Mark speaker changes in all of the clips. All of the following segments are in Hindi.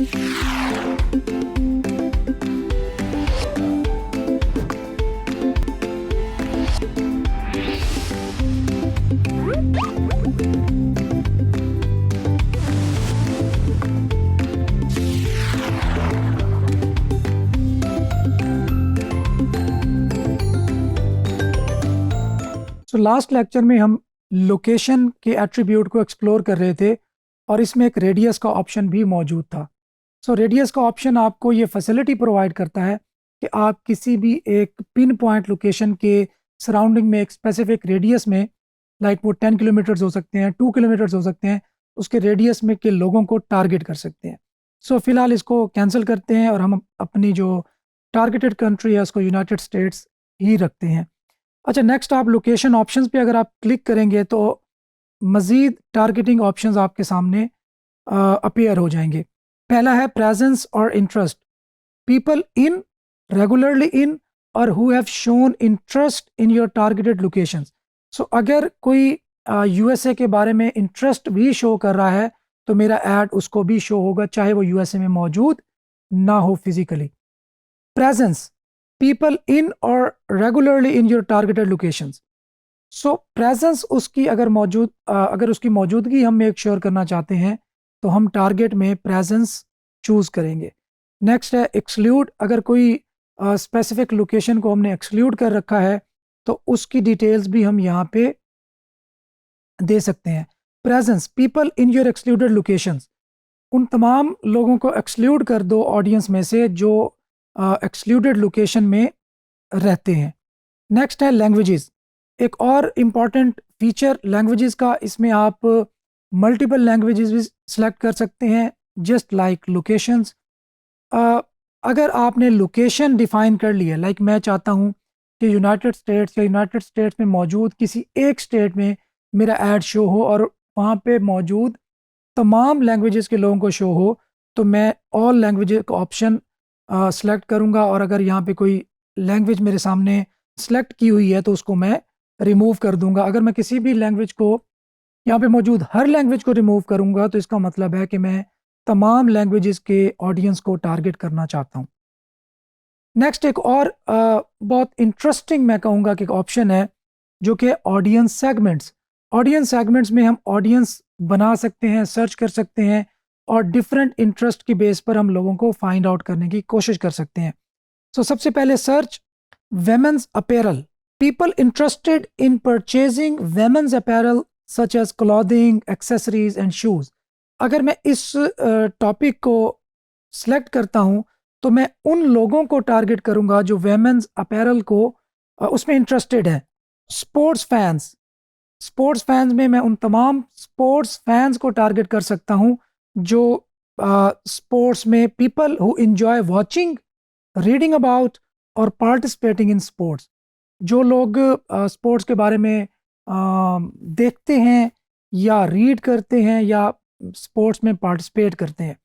Speaker 1: तो लास्ट लेक्चर में हम लोकेशन के एट्रीब्यूट को एक्सप्लोर कर रहे थे और इसमें एक रेडियस का ऑप्शन भी मौजूद था। रेडियस का ऑप्शन आपको ये फैसिलिटी प्रोवाइड करता है कि आप किसी भी एक पिन पॉइंट लोकेशन के सराउंडिंग में एक स्पेसिफिक रेडियस में, लाइक वो 10 किलोमीटर्स हो सकते हैं, 2 किलोमीटर्स हो सकते हैं, उसके रेडियस में के लोगों को टारगेट कर सकते हैं। फिलहाल इसको कैंसिल करते हैं और हम अपनी जो टारगेटेड कंट्री है उसको यूनाइटेड स्टेट्स ही रखते हैं। अच्छा, नेक्स्ट आप लोकेशन ऑप्शंस पे अगर आप क्लिक करेंगे तो मज़ीद टारगेटिंग ऑप्शंस आपके सामने अपीयर हो जाएंगे। पहला है प्रेजेंस और interest, people in, regularly in और who have shown interest in your targeted locations. अगर कोई यूएसए के बारे में इंटरेस्ट भी शो कर रहा है तो मेरा ऐड उसको भी शो होगा, चाहे वो यूएसए में मौजूद ना हो physically. Presence, people in or regularly in your targeted locations. Presence उसकी अगर उसकी मौजूदगी हम मेक श्योर करना चाहते हैं तो हम टारगेट में प्रेजेंस चूज करेंगे। नेक्स्ट है एक्सक्लूड, अगर कोई स्पेसिफिक लोकेशन को हमने एक्सक्लूड कर रखा है तो उसकी डिटेल्स भी हम यहाँ पे दे सकते हैं। Presence, people in your excluded locations, उन तमाम लोगों को एक्सक्लूड कर दो ऑडियंस में से जो एक्सक्लूडेड लोकेशन में रहते हैं। नेक्स्ट है लैंग्वेजेस, एक और इम्पॉर्टेंट फीचर लैंग्वेजेस का, इसमें आप मल्टीपल लैंग्वेजेस भी सिलेक्ट कर सकते हैं जस्ट लाइक लोकेशंस। अगर आपने लोकेशन डिफाइन कर लिया, लाइक मैं चाहता हूँ कि यूनाइटेड स्टेट्स या यूनाइटेड स्टेट्स में मौजूद किसी एक स्टेट में मेरा ऐड शो हो और वहाँ पे मौजूद तमाम लैंग्वेजेस के लोगों को शो हो, तो मैं ऑल लैंग्वेजेस का ऑप्शन सेलेक्ट करूंगा और अगर यहाँ पे कोई लैंग्वेज मेरे सामने सेलेक्ट की हुई है तो उसको मैं रिमूव कर दूंगा। अगर मैं किसी भी लैंग्वेज को, यहाँ पे मौजूद हर लैंग्वेज को रिमूव करूंगा तो इसका मतलब है कि मैं तमाम लैंग्वेजेस के ऑडियंस को टारगेट करना चाहता हूँ। नेक्स्ट एक और बहुत इंटरेस्टिंग मैं कहूँगा कि एक ऑप्शन है जो कि ऑडियंस सेगमेंट्स। ऑडियंस सेगमेंट्स में हम ऑडियंस बना सकते हैं, सर्च कर सकते हैं और डिफरेंट इंटरेस्ट की बेस पर हम लोगों को फाइंड आउट करने की कोशिश कर सकते हैं। सबसे पहले search women's apparel, people interested in purchasing women's apparel such as clothing, accessories and shoes. अगर मैं इस टॉपिक को सिलेक्ट करता हूं तो मैं उन लोगों को टारगेट करूंगा जो वेमेंस अपैरल को उसमें इंटरेस्टेड है। स्पोर्ट्स फैंस, स्पोर्ट्स फैंस में मैं उन तमाम स्पोर्ट्स फैंस को टारगेट कर सकता हूं जो स्पोर्ट्स में, people who enjoy watching, reading about और पार्टिसिपेटिंग इन स्पोर्ट्स, जो लोग स्पोर्ट्स के बारे में देखते हैं या रीड करते हैं या स्पोर्ट्स में पार्टिसिपेट करते हैं।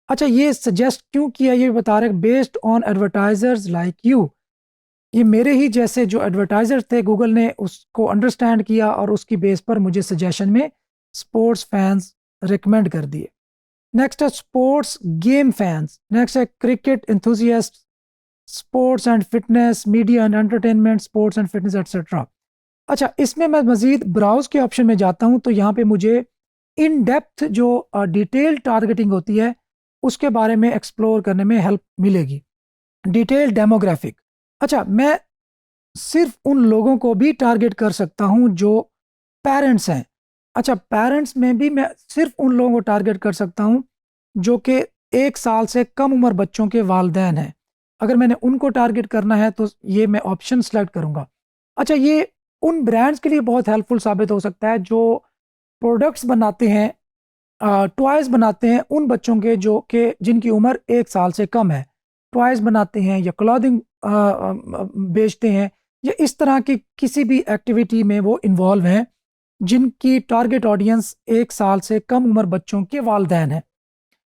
Speaker 1: अच्छा, ये सजेस्ट क्यों किया ये बता रहे, based on advertisers like you, ये मेरे ही जैसे जो एडवर्टाइजर्स थे गूगल ने उसको अंडरस्टैंड किया और उसकी बेस पर मुझे सजेशन में स्पोर्ट्स फैंस रिकमेंड कर दिए। नेक्स्ट है स्पोर्ट्स गेम फैंस, नेक्स्ट है cricket enthusiast, sports and fitness, media and entertainment, sports and fitness etcetera. अच्छा, इसमें मैं मजीद ब्राउज के ऑप्शन में जाता हूं तो यहाँ पे मुझे इन डेप्थ जो डिटेल टारगेटिंग होती है उसके बारे में एक्सप्लोर करने में हेल्प मिलेगी। डिटेल डेमोग्राफिक, अच्छा मैं सिर्फ उन लोगों को भी टारगेट कर सकता हूं जो पेरेंट्स हैं। अच्छा, पेरेंट्स में भी मैं सिर्फ उन लोगों को टारगेट कर सकता हूं जो कि 1 साल से कम उम्र बच्चों के वालिदैन हैं। अगर मैंने उनको टारगेट करना है तो ये मैं ऑप्शन सेलेक्ट करूंगा। अच्छा, ये उन ब्रांड्स के लिए बहुत हेल्पफुल साबित हो सकता है जो प्रोडक्ट्स बनाते हैं, टॉयज़ बनाते हैं उन बच्चों के जो कि जिनकी उम्र 1 साल से कम है, टॉयज़ बनाते हैं या क्लॉथिंग बेचते हैं या इस तरह की किसी भी एक्टिविटी में वो इन्वॉल्व हैं जिनकी टारगेट ऑडियंस 1 साल से कम उम्र बच्चों के वालिदैन है।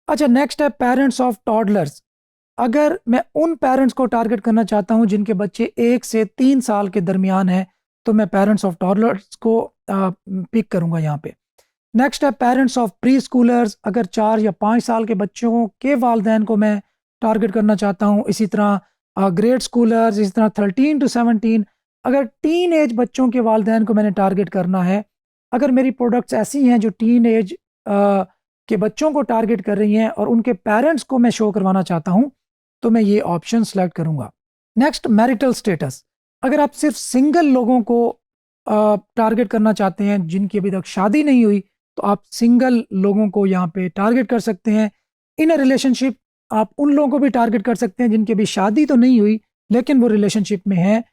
Speaker 1: अच्छा, नेक्स्ट है पेरेंट्स ऑफ टॉडलर्स। अगर मैं उन पेरेंट्स को टारगेट करना चाहता हूं जिनके बच्चे 1 से 3 साल के दरमियान हैं तो मैं पेरेंट्स ऑफ टॉडलर्स को पिक करूंगा यहाँ पे। नेक्स्ट है पेरेंट्स ऑफ प्री स्कूलर्स, अगर 4 या 5 साल के बच्चों के वालिदैन को मैं टारगेट करना चाहता हूँ। इसी तरह ग्रेड स्कूलर्स, इसी तरह 13 to 17, अगर टीन एज बच्चों के वालिदैन को मैंने टारगेट करना है। अगर मेरी प्रोडक्ट्स ऐसी हैं जो टीन एज के बच्चों को टारगेट कर रही हैं और उनके पेरेंट्स को मैं शो करवाना चाहता हूँ, तो मैं ये ऑप्शन सेलेक्ट करूँगा। नेक्स्ट, मैरिटल स्टेटस, अगर आप सिर्फ सिंगल लोगों को टारगेट करना चाहते हैं जिनकी अभी तक शादी नहीं हुई, तो आप सिंगल लोगों को यहाँ पे टारगेट कर सकते हैं। इन अ रिलेशनशिप, आप उन लोगों को भी टारगेट कर सकते हैं जिनकी अभी शादी तो नहीं हुई लेकिन वो रिलेशनशिप में है।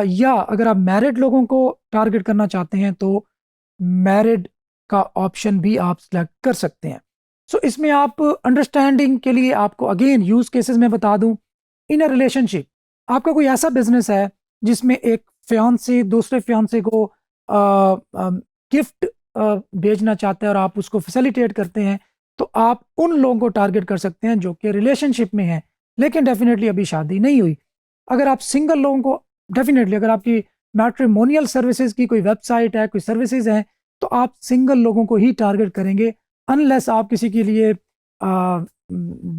Speaker 1: या अगर आप मैरिड लोगों को टारगेट करना चाहते हैं तो मैरिड का ऑप्शन भी आप सिलेक्ट कर सकते हैं। सो इसमें आप अंडरस्टैंडिंग के लिए आपको अगेन यूज केसेस में बता दूं। इन अ रिलेशनशिप, आपका कोई ऐसा बिजनेस है जिसमें एक फियांसे दूसरे फियांसे को गिफ्ट भेजना चाहता है और आप उसको फैसिलिटेट करते हैं, तो आप उन लोगों को टारगेट कर सकते हैं जो कि रिलेशनशिप में हैं लेकिन डेफिनेटली अभी शादी नहीं हुई। अगर आप सिंगल लोगों को, डेफिनेटली अगर आपकी मैट्रिमोनियल सर्विसेज की कोई वेबसाइट है, कोई सर्विसेज हैं, तो आप सिंगल लोगों को ही टारगेट करेंगे अनलेस आप किसी के लिए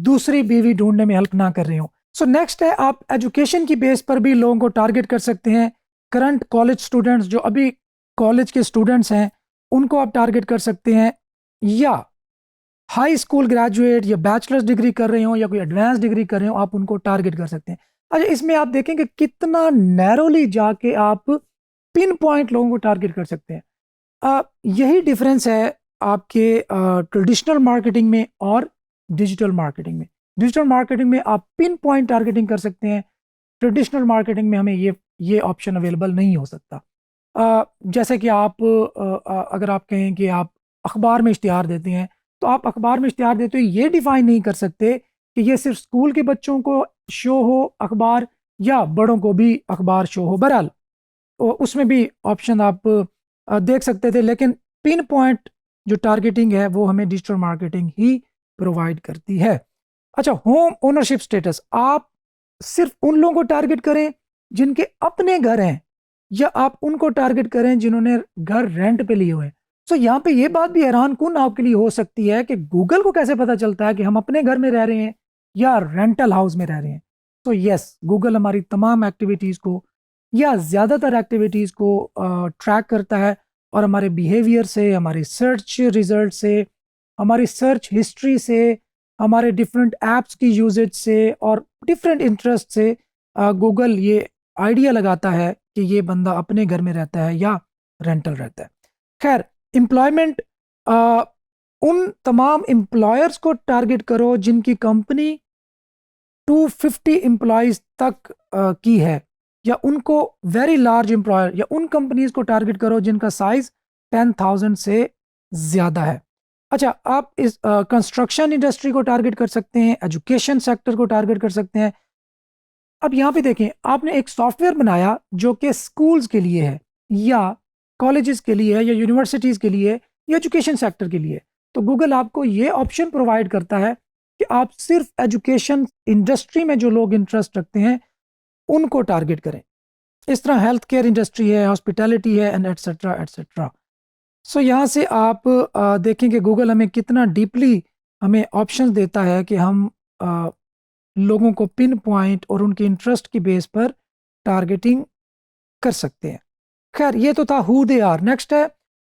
Speaker 1: दूसरी बीवी ढूंढने में हेल्प ना कर रहे हो। सो नेक्स्ट है, आप एजुकेशन की बेस पर भी लोगों को टारगेट कर सकते हैं। करंट कॉलेज स्टूडेंट्स, जो अभी कॉलेज के स्टूडेंट्स हैं, उनको आप टारगेट कर सकते हैं। या हाई स्कूल ग्रेजुएट या बैचलर्स डिग्री कर रहे हो या कोई एडवांस डिग्री कर रहे हो, आप उनको टारगेट कर सकते हैं। अच्छा, इसमें आप देखेंगे कितना नैरोली जाके आप पिन पॉइंट लोगों को टारगेट कर सकते हैं। यही डिफरेंस है आपके ट्रेडिशनल मार्केटिंग में और डिजिटल मार्केटिंग में। डिजिटल मार्केटिंग में आप पिन पॉइंट टारगेटिंग कर सकते हैं, ट्रेडिशनल मार्केटिंग में हमें ये ऑप्शन अवेलेबल नहीं हो सकता। जैसे कि आप अगर आप कहें कि आप अखबार में इश्तिहार देते हैं, तो आप अखबार में इश्तिहार देते हुए ये डिफाइन नहीं कर सकते कि ये सिर्फ स्कूल के बच्चों को शो हो अखबार या बड़ों को भी अखबार शो हो। बहरहाल उसमें भी ऑप्शन आप देख सकते थे, लेकिन पिन पॉइंट जो टारगेटिंग है वो हमें डिजिटल मार्केटिंग ही प्रोवाइड करती है। अच्छा, होम ओनरशिप स्टेटस, आप सिर्फ उन लोगों को टारगेट करें जिनके अपने घर हैं या आप उनको टारगेट करें जिन्होंने घर रेंट पे लिए हुए हैं। सो यहाँ पे ये बात भी हैरान कुन आपके लिए हो सकती है कि गूगल को कैसे पता चलता है कि हम अपने घर में रह रहे हैं या रेंटल हाउस में रह रहे हैं। तो यस, गूगल हमारी तमाम एक्टिविटीज़ को या ज़्यादातर एक्टिविटीज़ को ट्रैक करता है और हमारे बिहेवियर से, हमारे सर्च रिजल्ट से, हमारी सर्च हिस्ट्री से, हमारे डिफरेंट ऐप्स की यूजेज से और डिफरेंट इंटरेस्ट से गूगल ये आइडिया लगाता है कि ये बंदा अपने घर में रहता है या रेंटल रहता है। खैर, एम्प्लॉयमेंट, उन तमाम एम्प्लॉयर्स को टारगेट करो जिनकी कंपनी 250 एम्प्लॉयज़ तक की है, या उनको वेरी लार्ज एम्प्लॉयर, या उन कंपनीज को टारगेट करो जिनका साइज 10,000 से ज़्यादा है। अच्छा, आप इस कंस्ट्रक्शन इंडस्ट्री को टारगेट कर सकते हैं, एजुकेशन सेक्टर को टारगेट कर सकते हैं। अब यहाँ पे देखें, आपने एक सॉफ्टवेयर बनाया जो कि स्कूल्स के लिए है या कॉलेजेस के लिए है या यूनिवर्सिटीज़ के लिए या एजुकेशन सेक्टर के लिए, तो गूगल आपको ये ऑप्शन प्रोवाइड करता है कि आप सिर्फ एजुकेशन इंडस्ट्री में जो लोग इंटरेस्ट रखते हैं उनको टारगेट करें। इस तरह हेल्थ केयर इंडस्ट्री है, हॉस्पिटैलिटी है, एंड एटसेट्रा एटसेट्रा। सो यहाँ से आप देखें कि गूगल हमें कितना डीपली हमें ऑप्शंस देता है कि हम लोगों को पिन पॉइंट और उनके इंटरेस्ट की बेस पर टारगेटिंग कर सकते हैं। खैर, ये तो था हु दे आर। नेक्स्ट है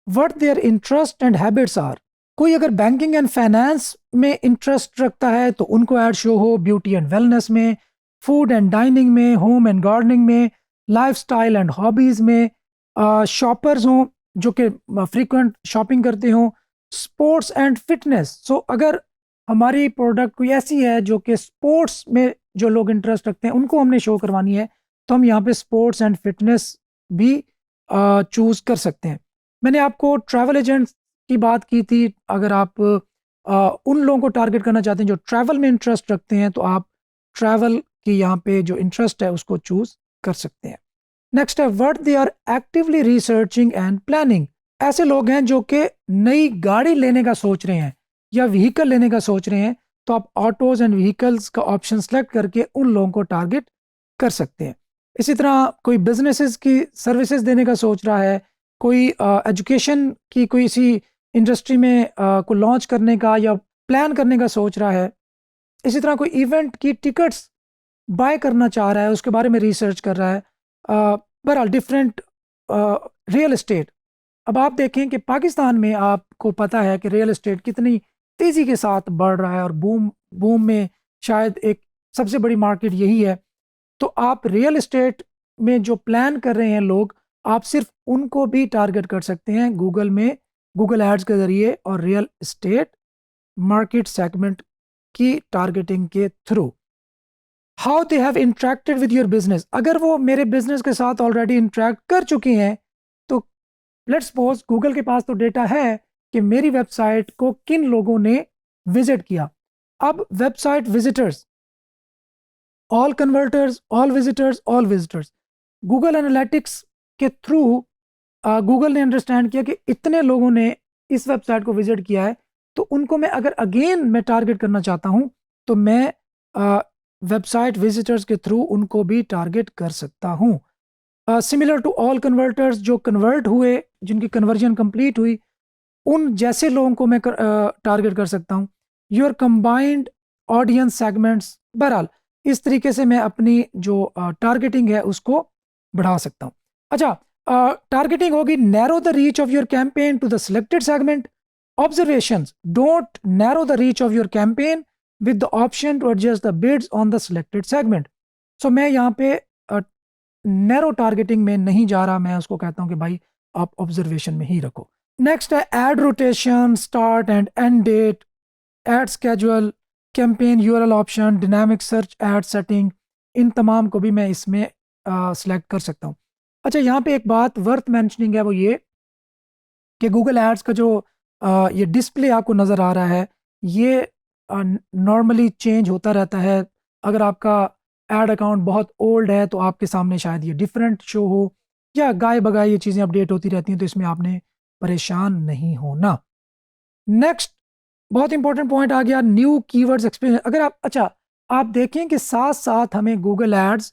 Speaker 1: what their interest and habits are. कोई अगर बैंकिंग एंड फाइनेंस में इंटरेस्ट रखता है तो उनको ऐड शो हो, ब्यूटी एंड वेलनेस में, फूड एंड डाइनिंग में, होम एंड गार्डनिंग में, लाइफस्टाइल एंड हॉबीज़ में, शॉपर्स हों जो कि फ्रीक्वेंट शॉपिंग करते हों, स्पोर्ट्स एंड फिटनेस। सो अगर हमारी प्रोडक्ट कोई ऐसी है जो कि स्पोर्ट्स में जो लोग इंटरेस्ट रखते हैं उनको हमने शो करवानी है, तो हम यहाँ पे स्पोर्ट्स एंड फिटनेस भी चूज़ कर सकते हैं। मैंने आपको ट्रैवल एजेंट्स की बात की थी। अगर आप उन लोगों को टारगेट करना चाहते हैं जो ट्रैवल में इंटरेस्ट रखते हैं, तो आप ट्रैवल की यहाँ पे जो इंटरेस्ट है उसको चूज़ कर सकते हैं। नेक्स्ट है what they are actively researching and planning. ऐसे लोग हैं जो कि नई गाड़ी लेने का सोच रहे हैं या व्हीकल लेने का सोच रहे हैं, तो आप ऑटोज एंड व्हीकल्स का ऑप्शन सेलेक्ट करके उन लोगों को टारगेट कर सकते हैं। इसी तरह कोई बिजनेसेस की सर्विसेज देने का सोच रहा है, कोई एजुकेशन की कोई सी इंडस्ट्री में को लॉन्च करने का या प्लान करने का सोच रहा है, इसी तरह कोई इवेंट की टिकट्स बाय करना चाह रहा है, उसके बारे में रिसर्च कर रहा है, बहरहाल डिफरेंट रियल एस्टेट। अब आप देखें कि पाकिस्तान में आपको पता है कि रियल एस्टेट कितनी तेज़ी के साथ बढ़ रहा है और बूम बूम में शायद एक सबसे बड़ी मार्केट यही है। तो आप रियल एस्टेट में जो प्लान कर रहे हैं लोग, आप सिर्फ उनको भी टारगेट कर सकते हैं गूगल में, गूगल एड्स के ज़रिए और रियल एस्टेट मार्केट सेगमेंट की टारगेटिंग के through. How they have interacted with your business, अगर वो मेरे बिजनेस के साथ ऑलरेडी इंटरेक्ट कर चुके हैं तो लेट्स सपोज गूगल के पास तो डेटा है कि मेरी वेबसाइट को किन लोगों ने विजिट किया। अब website visitors, all converters, all visitors, Google analytics के थ्रू गूगल ने अंडरस्टैंड किया कि इतने लोगों ने इस वेबसाइट को विजिट किया है, तो उनको मैं अगर अगेन मैं टारगेट करना चाहता हूं तो मैं वेबसाइट विजिटर्स के थ्रू उनको भी टारगेट कर सकता हूं। सिमिलर टू ऑल कन्वर्टर्स, जो कन्वर्ट हुए, जिनकी कन्वर्जन कंप्लीट हुई, उन जैसे लोगों को मैं टारगेट कर सकता हूं। योर कंबाइंड ऑडियंस सेगमेंट्स, बहरहाल इस तरीके से मैं अपनी जो टारगेटिंग है उसको बढ़ा सकता हूं। अच्छा, टारगेटिंग होगी narrow the reach of your campaign to the selected segment. Observations, don't narrow the reach of your campaign with the option to adjust the bids on the selected segment. So मैं यहाँ पे नैरो टारगेटिंग में नहीं जा रहा, मैं उसको कहता हूं कि भाई आप ऑब्जर्वेशन में ही रखो। नेक्स्ट है ad rotation, start and end date, ad schedule, campaign URL option, dynamic search ad setting, इन तमाम को भी मैं इसमें सिलेक्ट कर सकता हूँ। अच्छा, यहाँ पे एक बात वर्थ मेंशनिंग है, वो ये कि गूगल एड्स का जो ये डिस्प्ले आपको नज़र आ रहा है, ये नॉर्मली चेंज होता रहता है। अगर आपका एड अकाउंट बहुत ओल्ड है तो आपके सामने शायद ये डिफरेंट शो हो, या गाय बगाए ये चीज़ें अपडेट होती रहती हैं, तो इसमें आपने परेशान नहीं होना। नेक्स्ट बहुत इंपॉर्टेंट पॉइंट आ गया, न्यू कीवर्ड्स एक्सपीरियंस। अगर आप, अच्छा, आप देखें कि साथ साथ हमें गूगल एड्स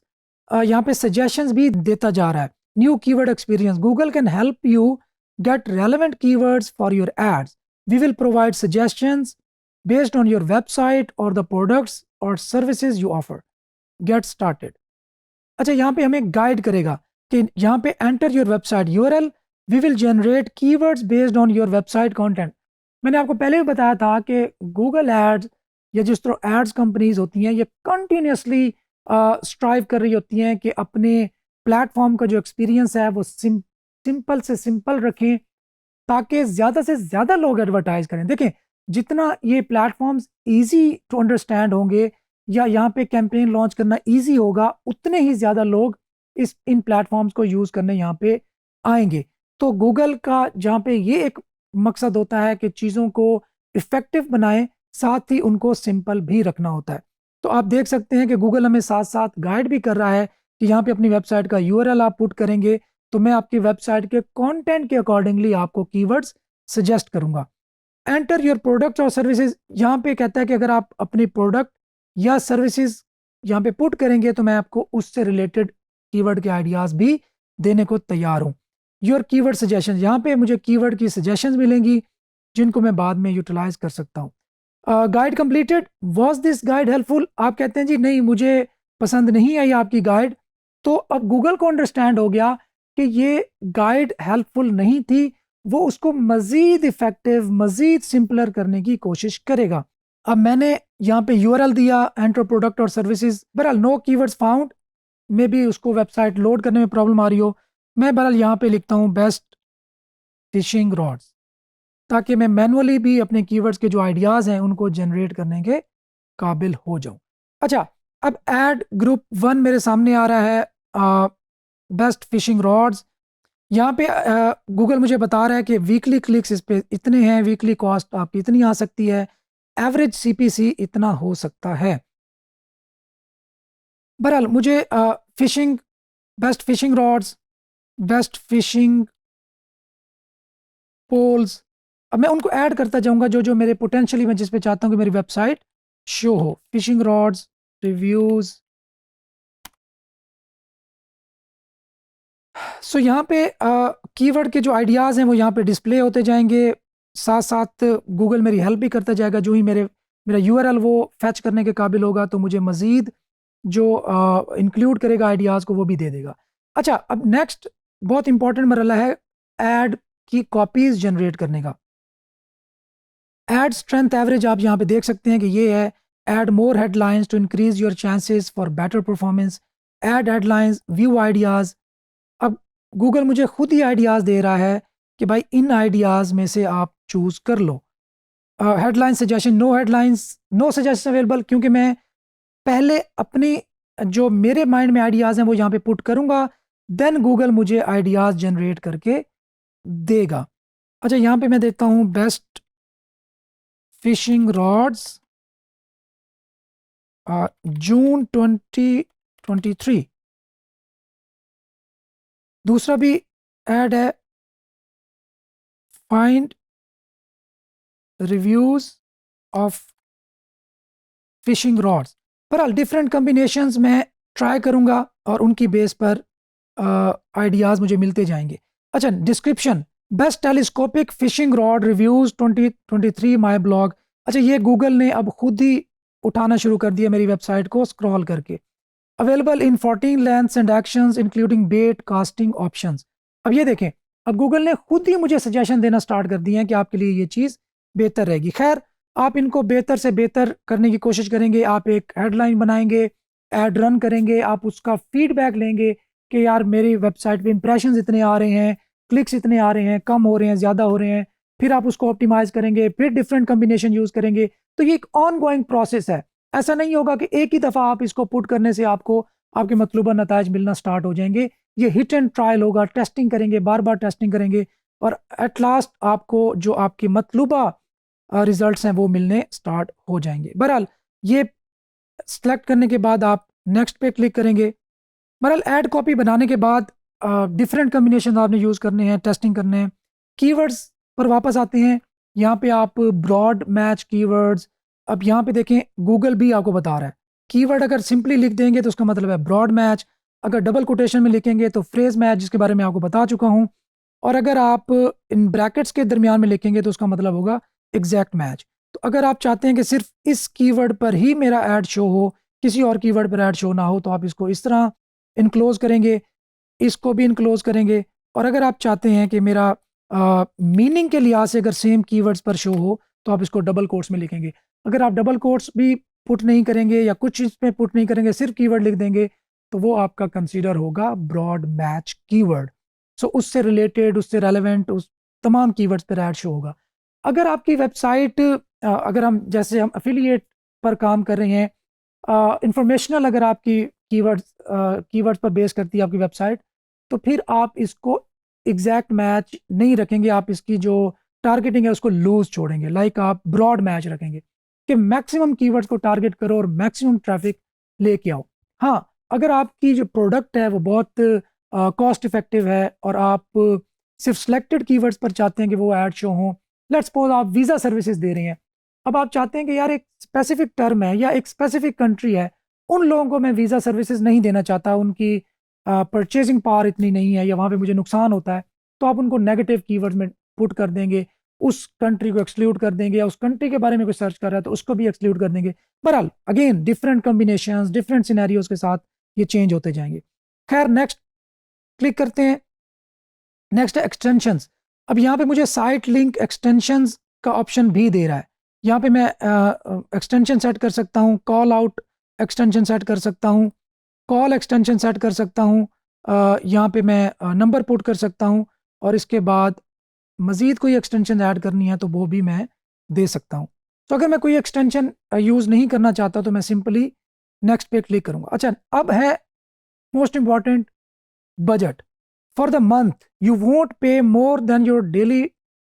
Speaker 1: यहाँ पे सजेशंस भी देता जा रहा है। New keyword experience, Google can help you get relevant keywords for your ads, we will provide suggestions based on your website और द प्रोडक्ट्स और services you offer, get started. अच्छा, यहाँ पे हमें गाइड करेगा कि यहाँ पे enter your website URL, we will generate keywords based on your website content. मैंने आपको पहले भी बताया था कि गूगल एड्स या जिस तरह एड्स कंपनीज होती हैं, ये कंटिन्यूसली स्ट्राइव कर रही होती हैं कि अपने प्लेटफॉर्म का जो एक्सपीरियंस है वो सिंपल से सिंपल रखें, ताकि ज़्यादा से ज़्यादा लोग एडवर्टाइज करें। देखें, जितना ये प्लेटफॉर्म्स ईजी टू अंडरस्टैंड होंगे या यहाँ पे कैंपेन लॉन्च करना ईजी होगा, उतने ही ज़्यादा लोग इन प्लेटफॉर्म्स को यूज़ करने यहाँ पे आएंगे। तो गूगल का जहाँ पे ये एक मकसद होता है कि चीज़ों को इफ़ेक्टिव बनाएं, साथ ही उनको सिंपल भी रखना होता है। तो आप देख सकते हैं कि गूगल हमें साथ साथ गाइड भी कर रहा है कि यहाँ पे अपनी वेबसाइट का यूआरएल आप पुट करेंगे तो मैं आपकी वेबसाइट के कंटेंट के अकॉर्डिंगली आपको कीवर्ड्स सजेस्ट करूंगा। एंटर योर प्रोडक्ट और सर्विसेज, यहाँ पे कहता है कि अगर आप अपनी प्रोडक्ट या सर्विसेज यहाँ पे पुट करेंगे तो मैं आपको उससे रिलेटेड कीवर्ड के आइडियाज़ भी देने को तैयार हूँ। योर कीवर्ड सजेशन, यहाँ पे मुझे कीवर्ड की सजेशंस मिलेंगी जिनको मैं बाद में यूटिलाइज कर सकता हूँ। Guide completed, was this guide helpful, आप कहते हैं जी नहीं मुझे पसंद नहीं आई आपकी गाइड, तो अब गूगल को अंडरस्टैंड हो गया कि ये गाइड हेल्पफुल नहीं थी, वो उसको मज़ीद इफ़ेक्टिव, मज़ीद सिंपलर करने की कोशिश करेगा। अब मैंने यहाँ पे यूआरएल दिया, एंटर प्रोडक्ट और सर्विसेज, बहरहाल no keywords found, maybe उसको वेबसाइट लोड करने में प्रॉब्लम आ रही हो। मैं बहरहाल यहाँ पे लिखता हूँ बेस्ट फिशिंग रॉड्स, ताकि मैं मैनुअली भी अपने कीवर्ड्स के जो आइडियाज़ हैं उनको जनरेट करने के काबिल हो जाऊँ। अच्छा, अब एड ग्रुप 1 मेरे सामने आ रहा है, बेस्ट फिशिंग रॉड्स। यहाँ पे गूगल मुझे बता रहा है कि वीकली क्लिक्स इस पे इतने हैं, वीकली कॉस्ट आपकी इतनी आ सकती है, एवरेज सीपीसी इतना हो सकता है। बहरहाल मुझे fishing, best fishing rods, best fishing poles, अब मैं उनको ऐड करता जाऊंगा जो जो मेरे पोटेंशियली मैं जिस पे चाहता हूँ कि मेरी वेबसाइट शो हो। Fishing rods, reviews. सो यहाँ पे कीवर्ड के जो आइडियाज़ हैं वो यहाँ पे डिस्प्ले होते जाएंगे। साथ साथ गूगल मेरी हेल्प भी करता जाएगा। जो ही मेरा यूआरएल वो फैच करने के काबिल होगा तो मुझे मज़ीद जो इंक्लूड करेगा आइडियाज़ को वो भी दे देगा। अच्छा, अब नेक्स्ट बहुत इंपॉर्टेंट मरहला है ऐड की कॉपीज़ जनरेट करने का। ऐड स्ट्रेंथ एवरेज आप यहाँ पे देख सकते हैं कि ये है, add more headlines to increase your chances for better performance, add headlines, view ideas. अब गूगल मुझे खुद ही आइडियाज़ दे रहा है कि भाई इन आइडियाज़ में से आप चूज़ कर लो। Headline suggestion, no suggestion available, क्योंकि मैं पहले अपनी जो मेरे माइंड में आइडियाज़ हैं वो यहाँ पे पुट करूँगा, देन गूगल मुझे आइडियाज़ जनरेट करके देगा। अच्छा, यहाँ पे मैं देता हूँ बेस्ट फिशिंग रॉड्स जून 2023। दूसरा भी ऐड है, find reviews of fishing rods. बहरहाल डिफरेंट कम्बिनेशंस मैं ट्राई करूँगा और उनकी बेस पर आइडियाज़ मुझे मिलते जाएंगे। अच्छा, description, best telescopic fishing rod reviews 2023 my blog. अच्छा, ये गूगल ने अब खुद ही उठाना शुरू कर दिया मेरी वेबसाइट को स्क्रॉल करके। Available in 14 lengths and actions including bait casting options. अब ये देखें, अब गूगल ने खुद ही मुझे सजेशन देना स्टार्ट कर दिए हैं कि आपके लिए ये चीज़ बेहतर रहेगी। खैर, आप इनको बेहतर से बेहतर करने की कोशिश करेंगे, आप एक हेडलाइन बनाएंगे, एड रन करेंगे, आप उसका फीडबैक लेंगे कि यार मेरी वेबसाइट पे इंप्रेशंस इतने आ रहे हैं, क्लिक्स इतने आ रहे हैं, कम हो रहे हैं, ज़्यादा हो रहे हैं, फिर आप उसको ऑप्टिमाइज़ करेंगे, फिर डिफरेंट कम्बिनेशन यूज़ करेंगे। तो ये एक ऑन गोइंग प्रोसेस है। ऐसा नहीं होगा कि एक ही दफ़ा आप इसको पुट करने से आपको आपके मतलूबा नताइज मिलना स्टार्ट हो जाएंगे। ये हिट एंड ट्रायल होगा, टेस्टिंग करेंगे, बार बार टेस्टिंग करेंगे और एट लास्ट आपको जो आपकी मतलूबा रिजल्ट्स हैं वो मिलने स्टार्ट हो जाएंगे। बहरहाल ये सेलेक्ट करने के बाद आप नेक्स्ट पे क्लिक करेंगे। बहरहाल ऐड कॉपी बनाने के बाद डिफरेंट कम्बिनेशन आपने यूज़ करने हैं, टेस्टिंग करने हैं। कीवर्ड्स पर वापस आते हैं। यहाँ पे आप ब्रॉड मैच कीवर्ड्स, अब यहाँ पे देखें गूगल भी आपको बता रहा है कीवर्ड अगर सिंपली लिख देंगे तो उसका मतलब है ब्रॉड मैच, अगर डबल कोटेशन में लिखेंगे तो फ्रेज मैच, जिसके बारे में आपको बता चुका हूँ, और अगर आप इन ब्रैकेट्स के दरमियान में लिखेंगे तो उसका मतलब होगा एग्जैक्ट मैच। तो अगर आप चाहते हैं कि सिर्फ इस कीवर्ड पर ही मेरा ऐड शो हो, किसी और कीवर्ड पर ऐड शो ना हो, तो आप इसको इस तरह इनक्लोज करेंगे, इसको भी इनक्लोज करेंगे। और अगर आप चाहते हैं कि मेरा मीनिंग के लिहाज से अगर सेम कीवर्ड्स पर शो हो तो आप इसको डबल कोट्स में लिखेंगे। अगर आप डबल कोट्स भी पुट नहीं करेंगे या कुछ चीज़ पे पुट नहीं करेंगे, सिर्फ कीवर्ड लिख देंगे, तो वो आपका कंसीडर होगा ब्रॉड मैच कीवर्ड। सो उससे रिलेटेड, उससे रेलेवेंट, उस तमाम कीवर्ड्स पर ऐड शो होगा। अगर आपकी वेबसाइट अगर हम जैसे हम एफिलिएट पर काम कर रहे हैं, इंफॉर्मेशनल अगर आपकी कीवर्ड्स पर बेस करती है आपकी वेबसाइट, तो फिर आप इसको एग्जैक्ट मैच नहीं रखेंगे, आप इसकी जो टारगेटिंग है उसको लूज छोड़ेंगे। लाइक आप ब्रॉड मैच रखेंगे कि मैक्सिमम कीवर्ड्स को टारगेट करो और मैक्सिमम ट्रैफिक लेके आओ। हाँ, अगर आपकी जो प्रोडक्ट है वो बहुत कॉस्ट इफेक्टिव है और आप सिर्फ सिलेक्टेड कीवर्ड्स पर चाहते हैं कि वो ऐड शो हों, लेट्स सपोज आप वीज़ा सर्विसेज दे रहे हैं, अब आप चाहते हैं कि यार एक स्पेसिफिक टर्म है या एक स्पेसिफिक कंट्री है, उन लोगों को मैं वीज़ा सर्विसेज नहीं देना चाहता, उनकी परचेजिंग पावर इतनी नहीं है या वहाँ पे मुझे नुकसान होता है, तो आप उनको नेगेटिव कीवर्ड्स में पुट कर देंगे, उस कंट्री को एक्सक्लूड कर देंगे, या उस कंट्री के बारे में कोई सर्च कर रहा है तो उसको भी एक्सक्लूड कर देंगे। बहरहाल again different combinations, different scenarios के साथ ये चेंज होते जाएंगे। खैर, नेक्स्ट क्लिक करते हैं। नेक्स्ट है एक्सटेंशंस। अब यहाँ पे मुझे साइट लिंक एक्सटेंशंस का ऑप्शन भी दे रहा है। यहाँ पे मैं एक्सटेंशन सेट कर सकता हूँ, कॉल आउट एक्सटेंशन सेट कर सकता हूँ, कॉल एक्सटेंशन सेट कर सकता हूँ, यहाँ पे मैं नंबर पुट कर सकता हूँ, और इसके बाद मज़ीद कोई एक्सटेंशन ऐड करनी है तो वो भी मैं दे सकता हूँ। तो अगर मैं कोई एक्सटेंशन यूज़ नहीं करना चाहता तो मैं सिंपली नेक्स्ट पे क्लिक करूँगा। अच्छा, अब है most important, budget. For the month, you won't pay more than your daily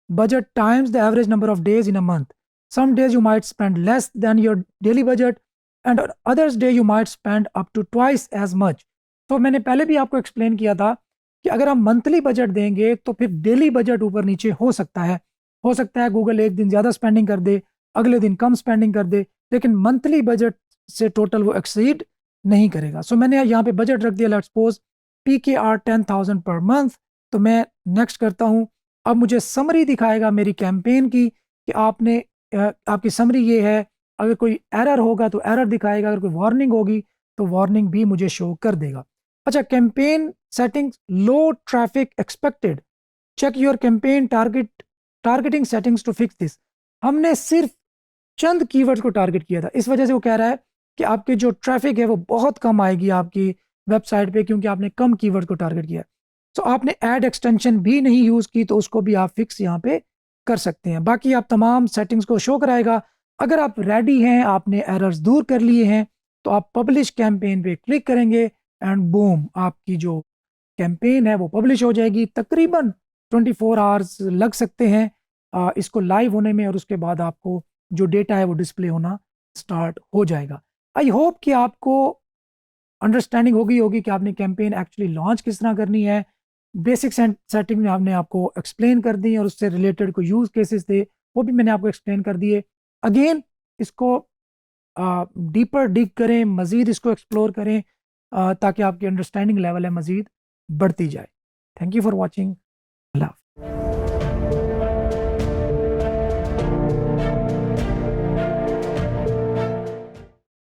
Speaker 1: budget times the average number of days in a month. Some days you might spend less than your daily budget, and on others day you might spend up to twice as much. तो मैंने पहले भी आपको एक्सप्लेन किया था कि अगर हम मंथली बजट देंगे तो फिर डेली बजट ऊपर नीचे हो सकता है। हो सकता है गूगल एक दिन ज़्यादा स्पेंडिंग कर दे, अगले दिन कम स्पेंडिंग कर दे, लेकिन मंथली बजट से टोटल वो एक्सीड नहीं करेगा। सो मैंने यहाँ पे बजट रख दिया, let's suppose PKR 10,000 per month. तो मैं नेक्स्ट करता हूँ। अब मुझे समरी दिखाएगा मेरी कैंपेन की कि आपकी समरी ये है। अगर कोई एरर होगा तो एरर दिखाएगा, अगर कोई वार्निंग होगी तो वार्निंग भी मुझे शो कर देगा। अच्छा, campaign settings, low traffic expected, check your campaign targeting settings to fix this. हमने सिर्फ चंद कीवर्ड्स को टारगेट किया था, इस वजह से वो कह रहा है कि आपके जो ट्रैफिक है वो बहुत कम आएगी आपकी वेबसाइट पे, क्योंकि आपने कम कीवर्ड को टारगेट किया। तो आपने ऐड एक्सटेंशन भी नहीं यूज की, तो उसको भी आप फिक्स यहाँ पे कर सकते हैं। बाकी आप तमाम सेटिंग्स को शो कराएगा। अगर आप रेडी हैं, आपने एरर्स दूर कर लिए हैं, तो आप पब्लिश कैंपेन पे क्लिक करेंगे एंड बूम, आपकी जो कैंपेन है वो पब्लिश हो जाएगी। तकरीबन 24 आवर्स लग सकते हैं इसको लाइव होने में, और उसके बाद आपको जो डेटा है वो डिस्प्ले होना स्टार्ट हो जाएगा। आई होप कि आपको अंडरस्टैंडिंग होगी कि आपने कैंपेन एक्चुअली लॉन्च किस तरह करनी है। बेसिक सेटिंग में हमने आपको एक्सप्लेन कर दी, और उससे रिलेटेड कोई यूज केसेस थे वो भी मैंने आपको एक्सप्लेन कर दिए। अगेन इसको डीपर डिग करें, मज़ीद इसको एक्सप्लोर करें, ताकि आपकी अंडरस्टैंडिंग लेवल है मज़ीद बढ़ती जाए। Thank you for watching.